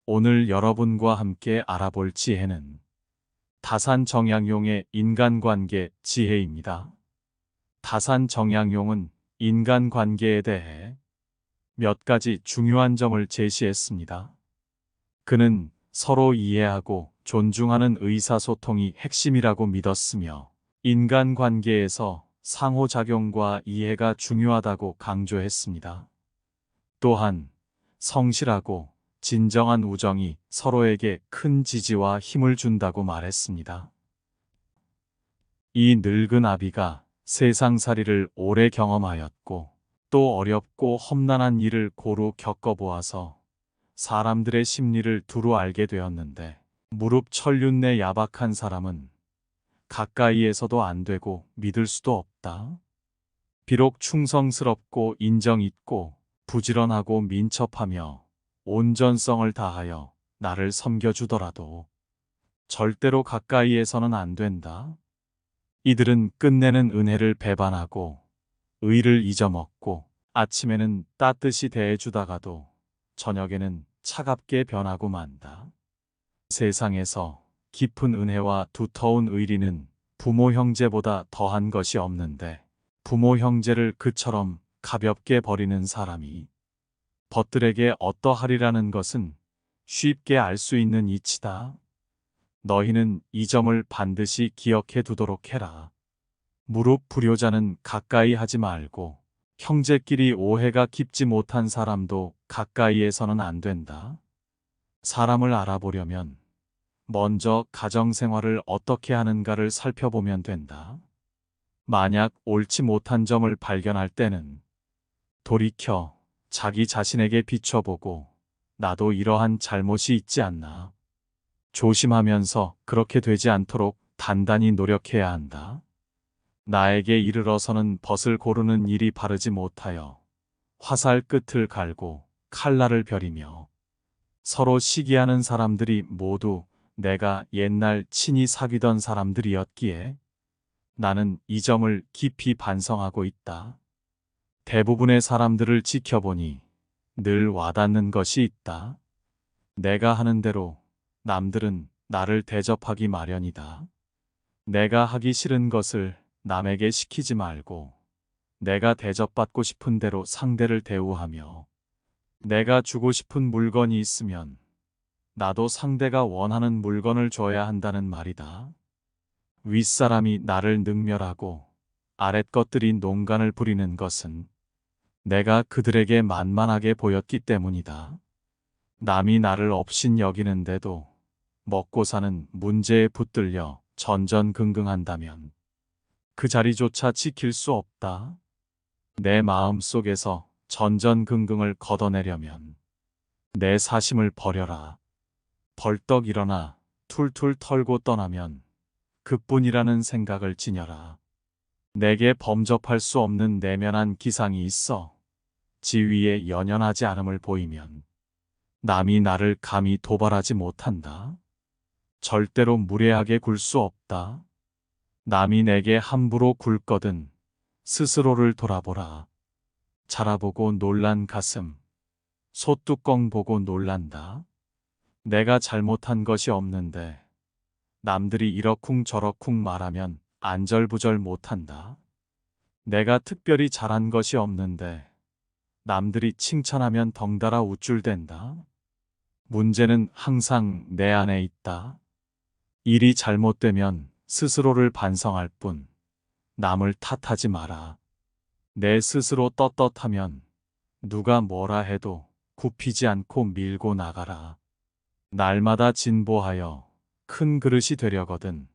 오늘 여러분과 함께 알아볼 지혜는 다산 정약용의 인간관계 지혜입니다. 다산 정약용은 인간관계에 대해 몇 가지 중요한 점을 제시했습니다. 그는 서로 이해하고 존중하는 의사소통이 핵심이라고 믿었으며 인간관계에서 상호작용과 이해가 중요하다고 강조했습니다. 또한 성실하고 진정한 우정이 서로에게 큰 지지와 힘을 준다고 말했습니다. 이 늙은 아비가 세상살이를 오래 경험하였고 또 어렵고 험난한 일을 고루 겪어보아서 사람들의 심리를 두루 알게 되었는데 무릎 천륜내 야박한 사람은 가까이에서도 안 되고 믿을 수도 없다. 비록 충성스럽고 인정 있고 부지런하고 민첩하며 온전성을 다하여 나를 섬겨주더라도 절대로 가까이에서는 안 된다. 이들은 끝내는 은혜를 배반하고 의를 잊어먹고 아침에는 따뜻이 대해주다가도 저녁에는 차갑게 변하고 만다. 세상에서 깊은 은혜와 두터운 의리는 부모 형제보다 더한 것이 없는데 부모 형제를 그처럼 가볍게 버리는 사람이 벗들에게 어떠하리라는 것은 쉽게 알 수 있는 이치다. 너희는 이 점을 반드시 기억해 두도록 해라. 무릎 불효자는 가까이 하지 말고 형제끼리 오해가 깊지 못한 사람도 가까이에서는 안 된다. 사람을 알아보려면 먼저 가정생활을 어떻게 하는가를 살펴보면 된다. 만약 옳지 못한 점을 발견할 때는 돌이켜 자기 자신에게 비춰보고 나도 이러한 잘못이 있지 않나. 조심하면서 그렇게 되지 않도록 단단히 노력해야 한다. 나에게 이르러서는 벗을 고르는 일이 바르지 못하여 화살 끝을 갈고 칼날을 벼리며 서로 시기하는 사람들이 모두 내가 옛날 친히 사귀던 사람들이었기에 나는 이 점을 깊이 반성하고 있다. 대부분의 사람들을 지켜보니 늘 와닿는 것이 있다. 내가 하는 대로 남들은 나를 대접하기 마련이다. 내가 하기 싫은 것을 남에게 시키지 말고 내가 대접받고 싶은 대로 상대를 대우하며 내가 주고 싶은 물건이 있으면 나도 상대가 원하는 물건을 줘야 한다는 말이다. 윗사람이 나를 능멸하고 아랫것들이 농간을 부리는 것은 내가 그들에게 만만하게 보였기 때문이다. 남이 나를 업신 여기는데도 먹고 사는 문제에 붙들려 전전긍긍한다면 그 자리조차 지킬 수 없다. 내 마음 속에서 전전긍긍을 걷어내려면 내 사심을 버려라. 벌떡 일어나 툴툴 털고 떠나면 그뿐이라는 생각을 지녀라. 내게 범접할 수 없는 내면한 기상이 있어 지위에 연연하지 않음을 보이면 남이 나를 감히 도발하지 못한다. 절대로 무례하게 굴 수 없다. 남이 내게 함부로 굴거든 스스로를 돌아보라. 자라보고 놀란 가슴, 소뚜껑 보고 놀란다. 내가 잘못한 것이 없는데 남들이 이러쿵저러쿵 말하면 안절부절 못한다. 내가 특별히 잘한 것이 없는데 남들이 칭찬하면 덩달아 우쭐댄다. 문제는 항상 내 안에 있다. 일이 잘못되면 스스로를 반성할 뿐 남을 탓하지 마라. 내 스스로 떳떳하면 누가 뭐라 해도 굽히지 않고 밀고 나가라. 날마다 진보하여 큰 그릇이 되려거든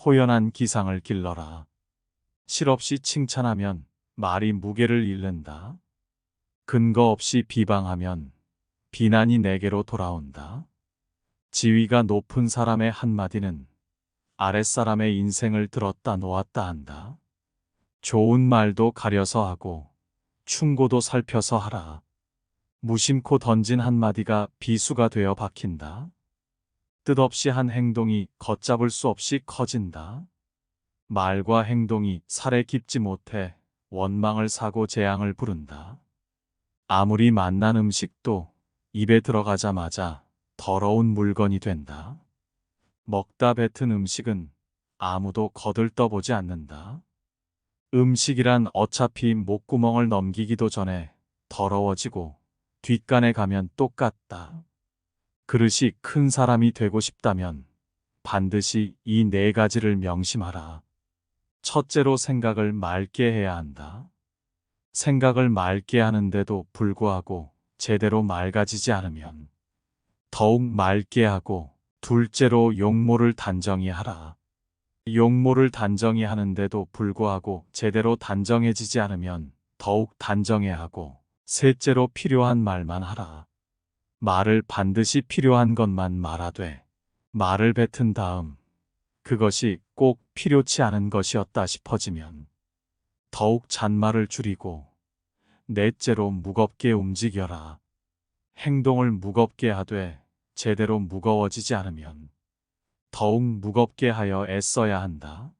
호연한 기상을 길러라. 실없이 칭찬하면 말이 무게를 잃는다. 근거 없이 비방하면 비난이 내게로 돌아온다. 지위가 높은 사람의 한마디는 아랫사람의 인생을 들었다 놓았다 한다. 좋은 말도 가려서 하고 충고도 살펴서 하라. 무심코 던진 한마디가 비수가 되어 박힌다. 뜻없이 한 행동이 걷잡을 수 없이 커진다. 말과 행동이 살에 깊지 못해 원망을 사고 재앙을 부른다. 아무리 맛난 음식도 입에 들어가자마자 더러운 물건이 된다. 먹다 뱉은 음식은 아무도 거들떠보지 않는다. 음식이란 어차피 목구멍을 넘기기도 전에 더러워지고 뒷간에 가면 똑같다. 그릇이 큰 사람이 되고 싶다면 반드시 이 네 가지를 명심하라. 첫째로 생각을 맑게 해야 한다. 생각을 맑게 하는데도 불구하고 제대로 맑아지지 않으면 더욱 맑게 하고, 둘째로 용모를 단정히 하라. 용모를 단정히 하는데도 불구하고 제대로 단정해지지 않으면 더욱 단정해 하고, 셋째로 필요한 말만 하라. 말을 반드시 필요한 것만 말하되 말을 뱉은 다음 그것이 꼭 필요치 않은 것이었다 싶어지면 더욱 잔말을 줄이고, 넷째로 무겁게 움직여라. 행동을 무겁게 하되 제대로 무거워지지 않으면 더욱 무겁게 하여 애써야 한다.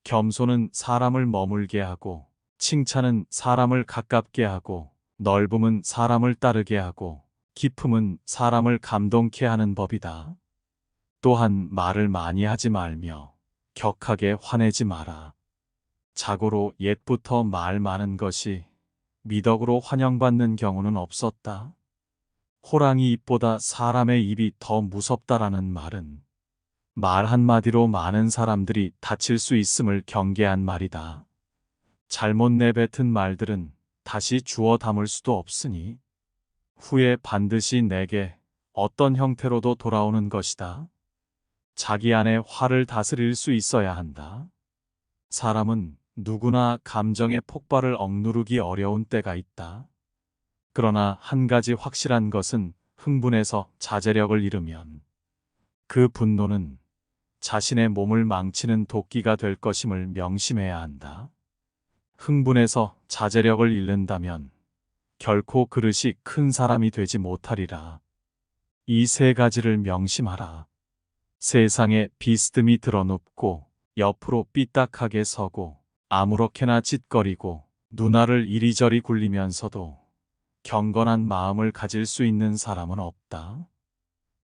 겸손은 사람을 머물게 하고, 칭찬은 사람을 가깝게 하고, 넓음은 사람을 따르게 하고, 깊음은 사람을 감동케 하는 법이다. 또한 말을 많이 하지 말며 격하게 화내지 마라. 자고로 옛부터 말 많은 것이 미덕으로 환영받는 경우는 없었다. 호랑이 입보다 사람의 입이 더 무섭다라는 말은 말 한마디로 많은 사람들이 다칠 수 있음을 경계한 말이다. 잘못 내뱉은 말들은 다시 주워 담을 수도 없으니 후에 반드시 내게 어떤 형태로도 돌아오는 것이다. 자기 안에 화를 다스릴 수 있어야 한다. 사람은 누구나 감정의 폭발을 억누르기 어려운 때가 있다. 그러나 한 가지 확실한 것은 흥분해서 자제력을 잃으면 그 분노는 자신의 몸을 망치는 도끼가 될 것임을 명심해야 한다. 흥분해서 자제력을 잃는다면 결코 그릇이 큰 사람이 되지 못하리라. 이 세 가지를 명심하라. 세상에 비스듬히 드러눕고 옆으로 삐딱하게 서고 아무렇게나 짓거리고 눈알을 이리저리 굴리면서도 경건한 마음을 가질 수 있는 사람은 없다.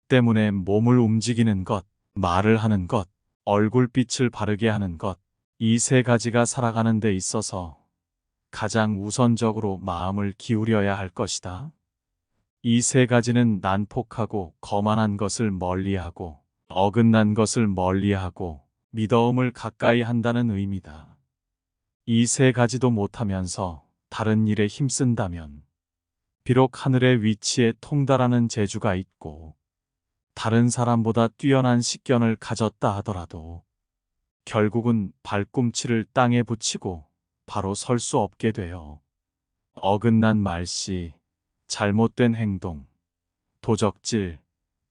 때문에 몸을 움직이는 것, 말을 하는 것, 얼굴빛을 바르게 하는 것, 이 세 가지가 살아가는 데 있어서 가장 우선적으로 마음을 기울여야 할 것이다. 이 세 가지는 난폭하고 거만한 것을 멀리하고 어긋난 것을 멀리하고 미더움을 가까이 한다는 의미다. 이 세 가지도 못하면서 다른 일에 힘쓴다면 비록 하늘의 위치에 통달하는 재주가 있고 다른 사람보다 뛰어난 식견을 가졌다 하더라도 결국은 발꿈치를 땅에 붙이고 바로 설 수 없게 되어 어긋난 말씨, 잘못된 행동, 도적질,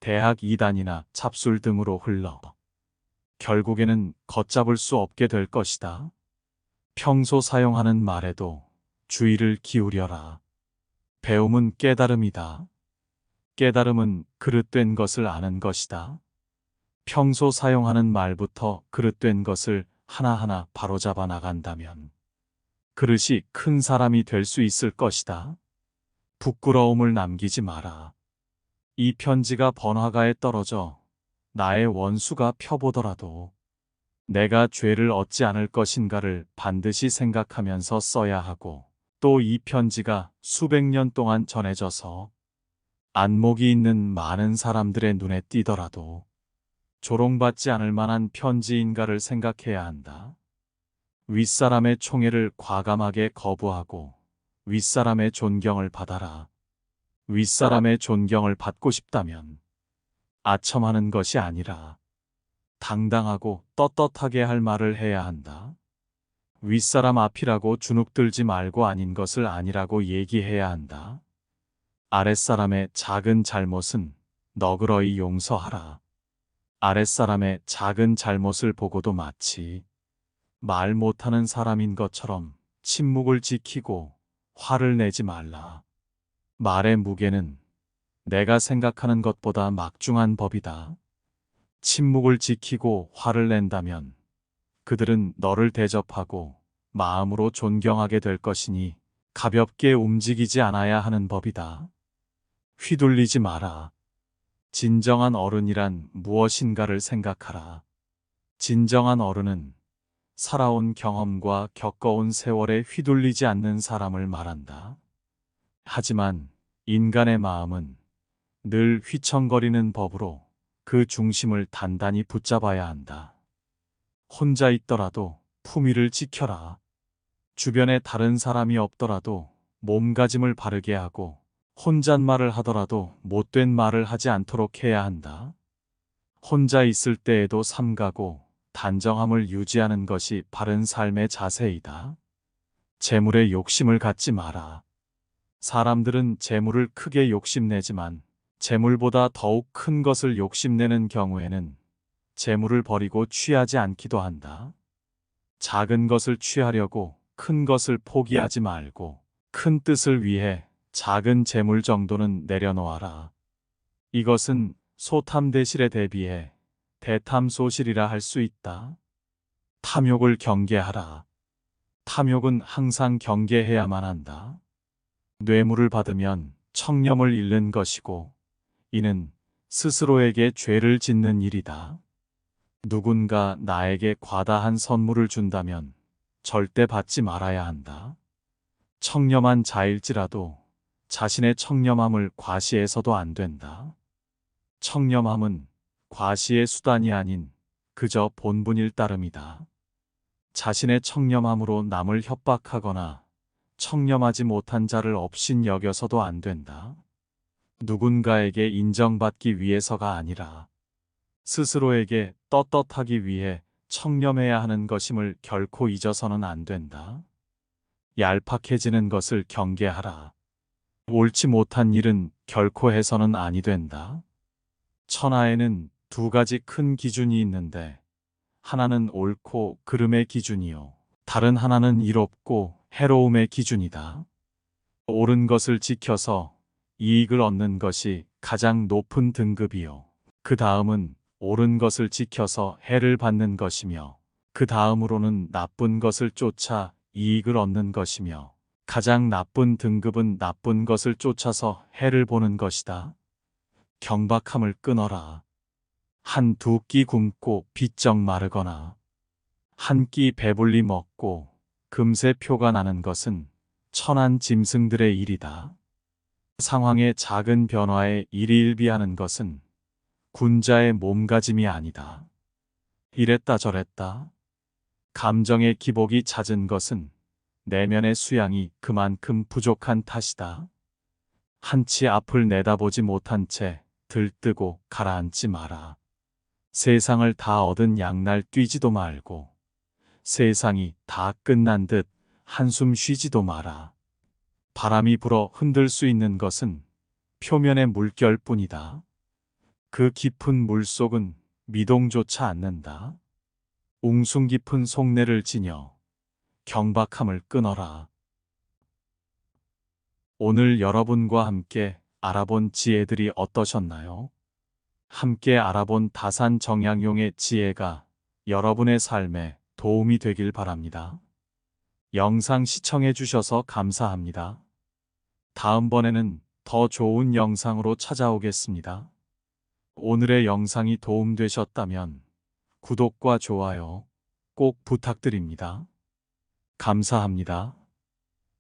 대학 이단이나 잡술 등으로 흘러 결국에는 걷잡을 수 없게 될 것이다. 평소 사용하는 말에도 주의를 기울여라. 배움은 깨달음이다. 깨달음은 그릇된 것을 아는 것이다. 평소 사용하는 말부터 그릇된 것을 하나하나 바로잡아 나간다면 그릇이 큰 사람이 될 수 있을 것이다. 부끄러움을 남기지 마라. 이 편지가 번화가에 떨어져 나의 원수가 펴보더라도 내가 죄를 얻지 않을 것인가를 반드시 생각하면서 써야 하고, 또 이 편지가 수백 년 동안 전해져서 안목이 있는 많은 사람들의 눈에 띄더라도 조롱받지 않을 만한 편지인가를 생각해야 한다. 윗사람의 총애를 과감하게 거부하고 윗사람의 존경을 받아라. 윗사람의 존경을 받고 싶다면 아첨하는 것이 아니라 당당하고 떳떳하게 할 말을 해야 한다. 윗사람 앞이라고 주눅들지 말고 아닌 것을 아니라고 얘기해야 한다. 아랫사람의 작은 잘못은 너그러이 용서하라. 아랫사람의 작은 잘못을 보고도 마치 말 못하는 사람인 것처럼 침묵을 지키고 화를 내지 말라. 말의 무게는 내가 생각하는 것보다 막중한 법이다. 침묵을 지키고 화를 낸다면 그들은 너를 대접하고 마음으로 존경하게 될 것이니 가볍게 움직이지 않아야 하는 법이다. 휘둘리지 마라. 진정한 어른이란 무엇인가를 생각하라. 진정한 어른은 살아온 경험과 겪어온 세월에 휘둘리지 않는 사람을 말한다. 하지만 인간의 마음은 늘 휘청거리는 법으로 그 중심을 단단히 붙잡아야 한다. 혼자 있더라도 품위를 지켜라. 주변에 다른 사람이 없더라도 몸가짐을 바르게 하고 혼잣말을 하더라도 못된 말을 하지 않도록 해야 한다. 혼자 있을 때에도 삼가고 단정함을 유지하는 것이 바른 삶의 자세이다. 재물에 욕심을 갖지 마라. 사람들은 재물을 크게 욕심내지만 재물보다 더욱 큰 것을 욕심내는 경우에는 재물을 버리고 취하지 않기도 한다. 작은 것을 취하려고 큰 것을 포기하지 말고 큰 뜻을 위해 작은 재물 정도는 내려놓아라. 이것은 소탐대실에 대비해 대탐소실이라 할 수 있다. 탐욕을 경계하라. 탐욕은 항상 경계해야만 한다. 뇌물을 받으면 청렴을 잃는 것이고 이는 스스로에게 죄를 짓는 일이다. 누군가 나에게 과다한 선물을 준다면 절대 받지 말아야 한다. 청렴한 자일지라도 자신의 청렴함을 과시해서도 안 된다. 청렴함은 과시의 수단이 아닌 그저 본분일 따름이다. 자신의 청렴함으로 남을 협박하거나 청렴하지 못한 자를 업신 여겨서도 안 된다. 누군가에게 인정받기 위해서가 아니라 스스로에게 떳떳하기 위해 청렴해야 하는 것임을 결코 잊어서는 안 된다. 얄팍해지는 것을 경계하라. 옳지 못한 일은 결코 해서는 아니 된다. 천하에는 두 가지 큰 기준이 있는데 하나는 옳고 그름의 기준이요. 다른 하나는 이롭고 해로움의 기준이다. 옳은 것을 지켜서 이익을 얻는 것이 가장 높은 등급이요. 그 다음은 옳은 것을 지켜서 해를 받는 것이며 그 다음으로는 나쁜 것을 쫓아 이익을 얻는 것이며 가장 나쁜 등급은 나쁜 것을 쫓아서 해를 보는 것이다. 경박함을 끊어라. 한 두 끼 굶고 비쩍 마르거나 한 끼 배불리 먹고 금세 표가 나는 것은 천한 짐승들의 일이다. 상황의 작은 변화에 일희일비하는 것은 군자의 몸가짐이 아니다. 이랬다 저랬다. 감정의 기복이 잦은 것은 내면의 수양이 그만큼 부족한 탓이다. 한치 앞을 내다보지 못한 채 들뜨고 가라앉지 마라. 세상을 다 얻은 양날 뛰지도 말고 세상이 다 끝난 듯 한숨 쉬지도 마라. 바람이 불어 흔들 수 있는 것은 표면의 물결뿐이다. 그 깊은 물속은 미동조차 않는다. 웅숭 깊은 속내를 지녀 경박함을 끊어라. 오늘 여러분과 함께 알아본 지혜들이 어떠셨나요? 함께 알아본 다산 정약용의 지혜가 여러분의 삶에 도움이 되길 바랍니다. 영상 시청해 주셔서 감사합니다. 다음번에는 더 좋은 영상으로 찾아오겠습니다. 오늘의 영상이 도움되셨다면 구독과 좋아요 꼭 부탁드립니다. 감사합니다.